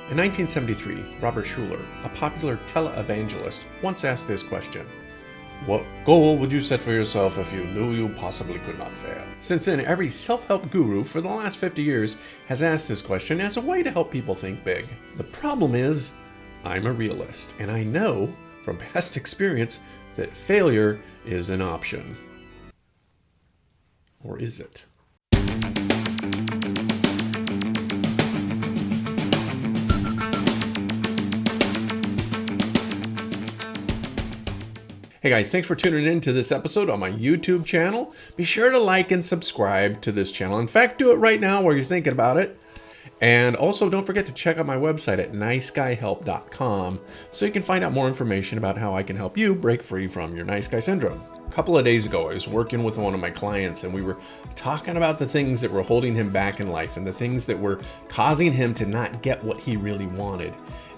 In 1973, Robert Schuller, a popular televangelist, once asked this question: "What goal would you set for yourself if you knew you possibly could not fail?" Since then, every self-help guru for the last 50 years has asked this question as a way to help people think big. The problem is, I'm a realist, and I know from past experience that failure is an option. Or is it? Hey guys, thanks for tuning in to this episode on my YouTube channel. Be sure to like and subscribe to this channel. In fact, do it right now while you're thinking about it. And also don't forget to check out my website at niceguyhelp.com so you can find out more information about how I can help you break free from your nice guy syndrome. A couple of days ago, I was working with one of my clients and we were talking about the things that were holding him back in life and the things that were causing him to not get what he really wanted.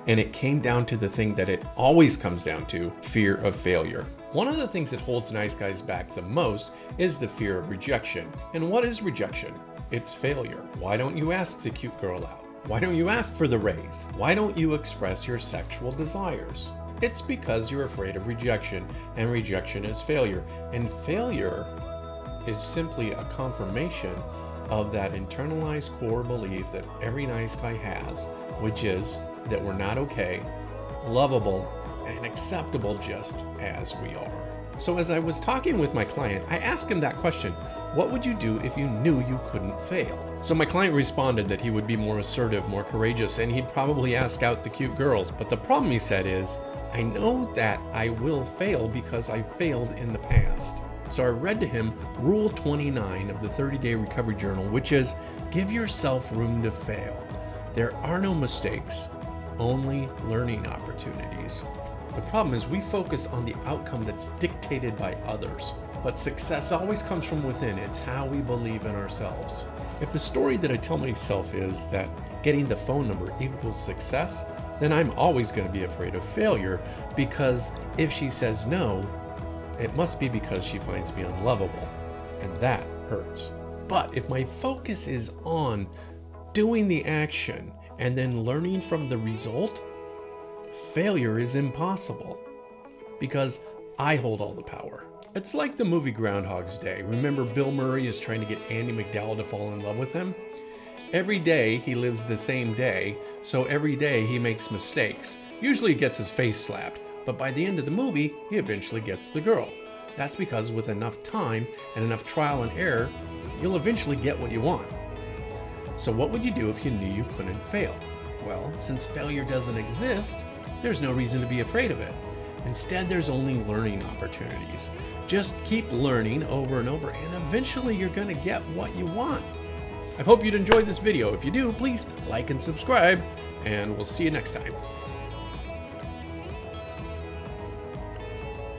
And it came down to the thing that it always comes down to: fear of failure. One of the things that holds nice guys back the most is the fear of rejection. And what is rejection? It's failure. Why don't you ask the cute girl out? Why don't you ask for the raise? Why don't you express your sexual desires? It's because you're afraid of rejection, and rejection is failure. And failure is simply a confirmation of that internalized core belief that every nice guy has, which is that we're not okay, lovable, and acceptable just as we are. So as I was talking with my client, I asked him that question: what would you do if you knew you couldn't fail? So my client responded that he would be more assertive, more courageous, and he'd probably ask out the cute girls. But the problem, he said, is I know that I will fail because I failed in the past. So I read to him Rule 29 of the 30-Day Recovery Journal, which is: give yourself room to fail. There are no mistakes, only learning opportunities. The problem is we focus on the outcome that's dictated by others. But success always comes from within. It's how we believe in ourselves. If the story that I tell myself is that getting the phone number equals success, then I'm always going to be afraid of failure, because if she says no, it must be because she finds me unlovable, and that hurts. But if my focus is on doing the action and then learning from the result, failure is impossible because I hold all the power. It's like the movie Groundhog's Day. Remember, Bill Murray is trying to get Andie MacDowell to fall in love with him? Every day he lives the same day, so every day he makes mistakes. Usually he gets his face slapped, but by the end of the movie, he eventually gets the girl. That's because with enough time and enough trial and error, you'll eventually get what you want. So what would you do if you knew you couldn't fail? Well, since failure doesn't exist, there's no reason to be afraid of it. Instead, there's only learning opportunities. Just keep learning over and over, and eventually you're going to get what you want. I hope you'd enjoyed this video. If you do, please like and subscribe, and we'll see you next time.